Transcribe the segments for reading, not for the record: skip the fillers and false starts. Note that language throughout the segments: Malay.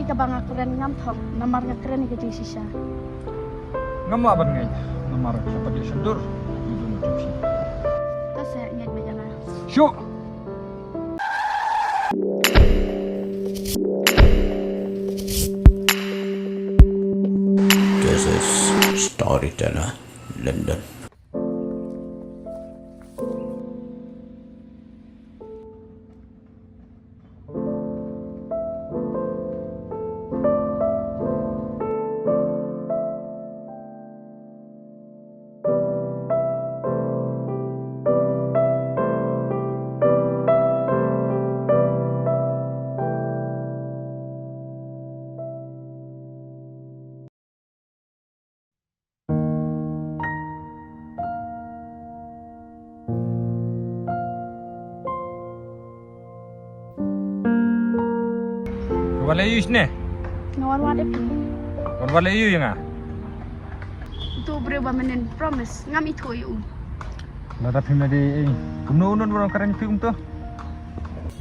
ka banga keren ngam thong namar nga keren ka jing sisa. Ngam aban ngay namar sa pagil sandur yudo no chupsi. Ta sa ngay ba yana. Syo. This is Storyteller London. Wala yus ne. Ngawar wade pi. Wala yu nga. Tu bre ba menen promise ngam itu yu. Nada phim na di kumno non orang karen film to.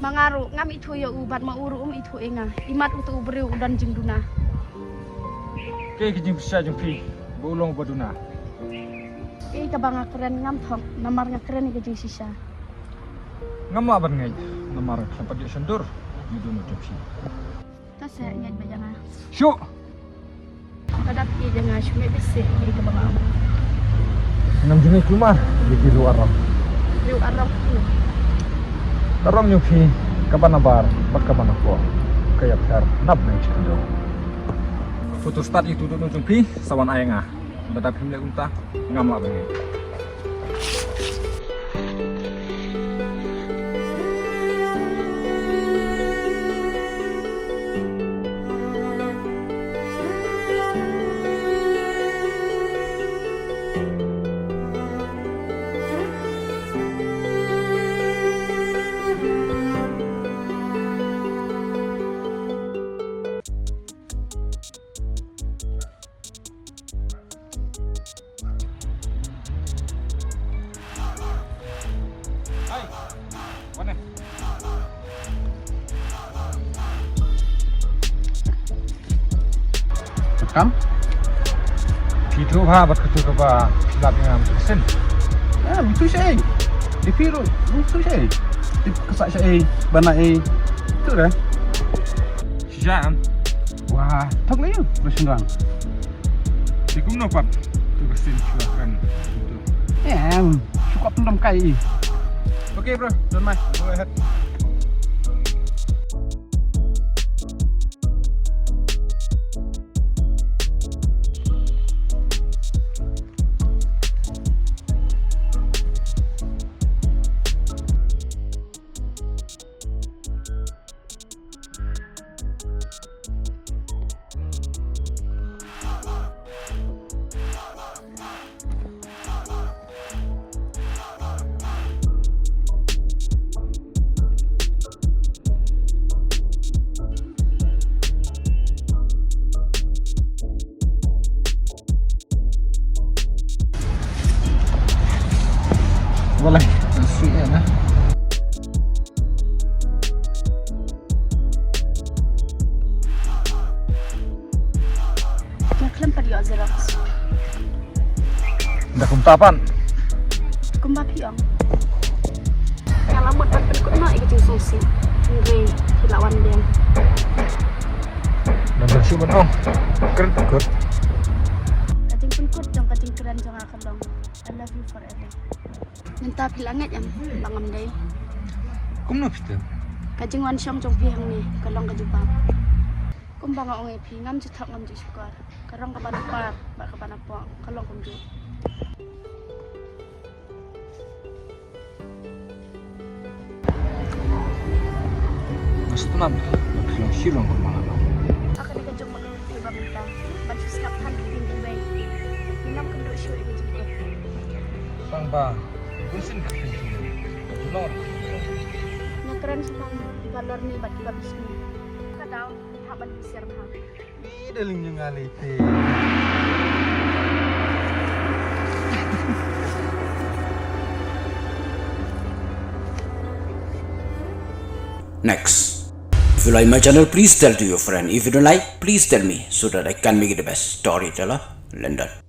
Mangaru ngam itu yu bat ma uru itu enga. Imat utu bre udan jing duna. Ke kijing bisa jing pi. Bolong baduna. Ka banga keren ngam thong namar nga keren ka jing sisa. Ngam aban ngay namar sa pagil sandur yudo no chupsi. Ta sa ngay ba yana. Syo. Kadap ki jangan shume bese ka banga. Nam jini cuma di luar ram. Riu arab ku. Taram yung pi kabana bar bak kabana po. Kaya phar nap na chando. Foto start itu do no pi sawan ayenga. Bada phim le unta ngam aban ngay. Hai, mana? Kam? Video ha bat ketu ka ba lab ngam sen. Betul saya. Di Piro, betul saya. Di kesak saya, bana Betul dah. Sijam, Wah, tak lagi bersenang. di kumno pat tu ka sen chua kan. Cukup pendam kai. Okay bro, don't mind. Go ahead. Boleh, sweet ya nah. Naklam pa yu Xerox. Ndak kumtapan. Kumba piong. Yang lamut ban penkut no ka jing sosi. Ngre hilawan dia. Dan bersih benong. Keren kut. Kajing penkut jong kajing keren jong akalong. I love you forever. Minta pilangit yang bangam day. Kumno pita. Kajing wan syong jong pi hang ni kalong ka jubab. Kum banga ongai pi ngam jutak ngam ju syukar. Karong ka banapar, ba ka banapong kalong kum ju. Mas tunam. Yang silong ke mana nak. Akan dikajong mag-pi ba minta. Ban syuskap han kiting bay. Minam kum do syu ing jubab. Bang ba. Kunsin ka pintu. Tulor. Nga keren sumang valor ni bat kiba bismi. Kadaw haban bisir bahag. Daling yung alite. Next, If you like my channel, please tell to your friend. If you don't like, please tell me so that I can make it the best storyteller, London.